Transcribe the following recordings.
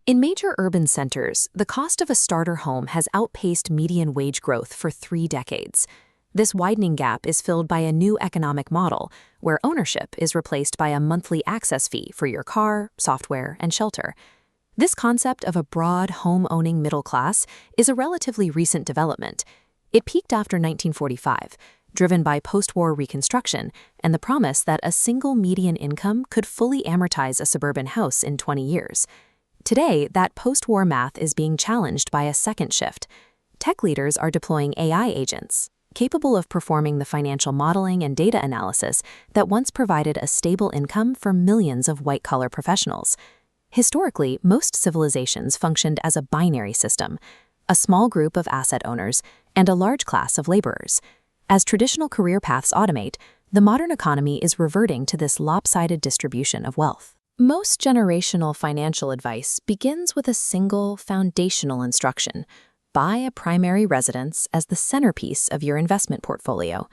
In major urban centers, the cost of a starter home has outpaced median wage growth for 3 decades. This widening gap is filled by a new economic model, where ownership is replaced by a monthly access fee for your car, software, and shelter. This concept of a broad home-owning middle class is a relatively recent development. It peaked after 1945, driven by post-war reconstruction and the promise that a single median income could fully amortize a suburban house in 20 years. Today, that post-war math is being challenged by a second shift. Tech leaders are deploying AI agents, capable of performing the financial modeling and data analysis that once provided a stable income for millions of white-collar professionals. Historically, most civilizations functioned as a binary system, a small group of asset owners and a large class of laborers. As traditional career paths automate, the modern economy is reverting to this lopsided distribution of wealth. Most generational financial advice begins with a single foundational instruction: buy a primary residence as the centerpiece of your investment portfolio.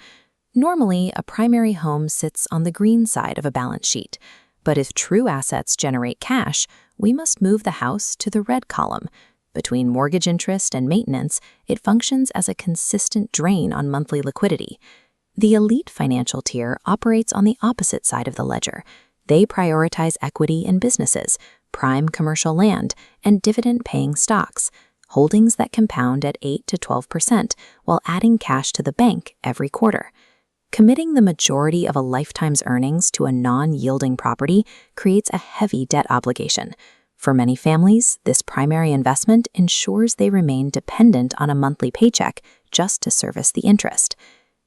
Normally, a primary home sits on the green side of a balance sheet, but if true assets generate cash, we must move the house to the red column. Between mortgage interest and maintenance, it functions as a consistent drain on monthly liquidity. The elite financial tier operates on the opposite side of the ledger. They prioritize equity in businesses, prime commercial land, and dividend-paying stocks, holdings that compound at 8 to 12% while adding cash to the bank every quarter. Committing the majority of a lifetime's earnings to a non-yielding property creates a heavy debt obligation. For many families, this primary investment ensures they remain dependent on a monthly paycheck just to service the interest.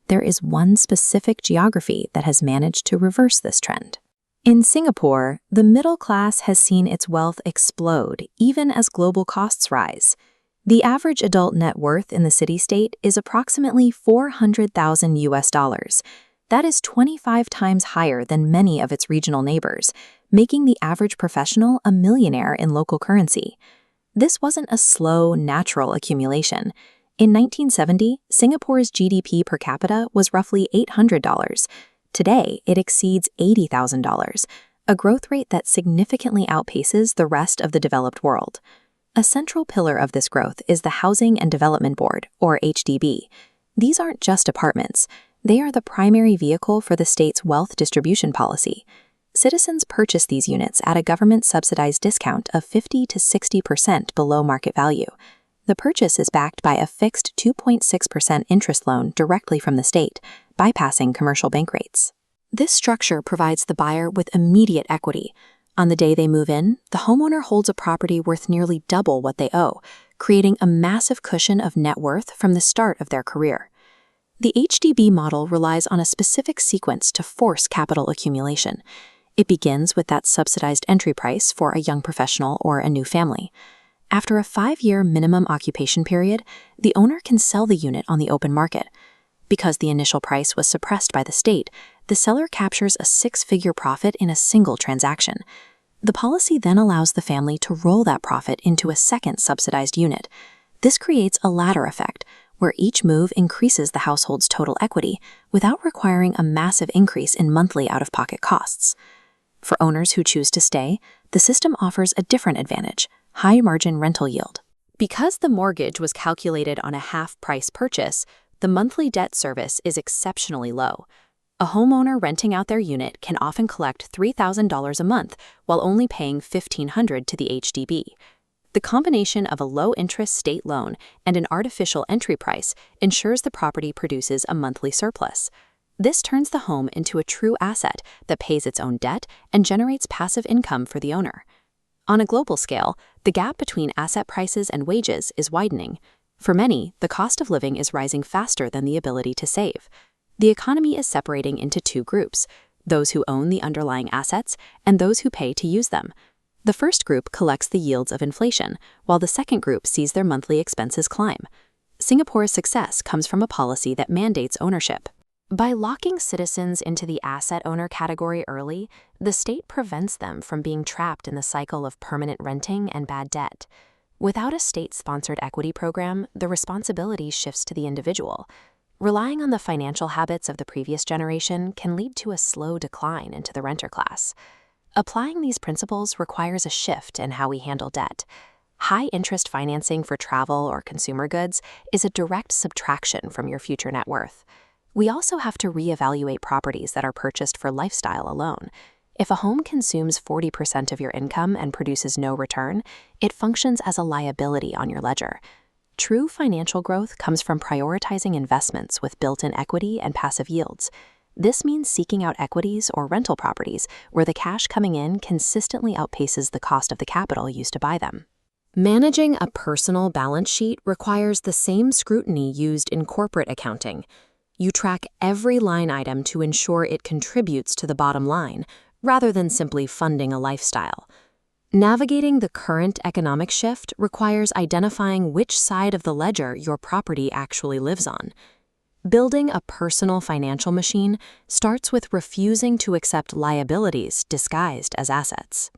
There is one specific geography that has managed to reverse this trend. In Singapore, the middle class has seen its wealth explode even as global costs rise. The average adult net worth in the city-state is approximately $400,000. That is 25 times higher than many of its regional neighbors, making the average professional a millionaire in local currency. This wasn't a slow, natural accumulation. In 1970, Singapore's GDP per capita was roughly $800. Today, it exceeds $80,000, a growth rate that significantly outpaces the rest of the developed world. A central pillar of this growth is the Housing and Development Board, or HDB. These aren't just apartments. They are the primary vehicle for the state's wealth distribution policy. Citizens purchase these units at a government-subsidized discount of 50 to 60% below market value. The purchase is backed by a fixed 2.6% interest loan directly from the state, bypassing commercial bank rates. This structure provides the buyer with immediate equity. On the day they move in, the homeowner holds a property worth nearly double what they owe, creating a massive cushion of net worth from the start of their career. The HDB model relies on a specific sequence to force capital accumulation. It begins with that subsidized entry price for a young professional or a new family. After a 5-year minimum occupation period, the owner can sell the unit on the open market. Because the initial price was suppressed by the state, the seller captures a 6-figure profit in a single transaction. The policy then allows the family to roll that profit into a second subsidized unit. This creates a ladder effect, where each move increases the household's total equity without requiring a massive increase in monthly out-of-pocket costs. For owners who choose to stay, the system offers a different advantage: high-margin rental yield. Because the mortgage was calculated on a half-price purchase, the monthly debt service is exceptionally low. A homeowner renting out their unit can often collect $3,000 a month while only paying $1,500 to the HDB. The combination of a low-interest state loan and an artificial entry price ensures the property produces a monthly surplus. This turns the home into a true asset that pays its own debt and generates passive income for the owner. On a global scale, the gap between asset prices and wages is widening. For many, the cost of living is rising faster than the ability to save. The economy is separating into two groups: those who own the underlying assets and those who pay to use them. The first group collects the yields of inflation, while the second group sees their monthly expenses climb. Singapore's success comes from a policy that mandates ownership. By locking citizens into the asset owner category early, the state prevents them from being trapped in the cycle of permanent renting and bad debt. Without a state-sponsored equity program, the responsibility shifts to the individual. Relying on the financial habits of the previous generation can lead to a slow decline into the renter class. Applying these principles requires a shift in how we handle debt. High-interest financing for travel or consumer goods is a direct subtraction from your future net worth. We also have to reevaluate properties that are purchased for lifestyle alone. If a home consumes 40% of your income and produces no return, it functions as a liability on your ledger. True financial growth comes from prioritizing investments with built-in equity and passive yields. This means seeking out equities or rental properties where the cash coming in consistently outpaces the cost of the capital used to buy them. Managing a personal balance sheet requires the same scrutiny used in corporate accounting. You track every line item to ensure it contributes to the bottom line, rather than simply funding a lifestyle. Navigating the current economic shift requires identifying which side of the ledger your property actually lives on. Building a personal financial machine starts with refusing to accept liabilities disguised as assets.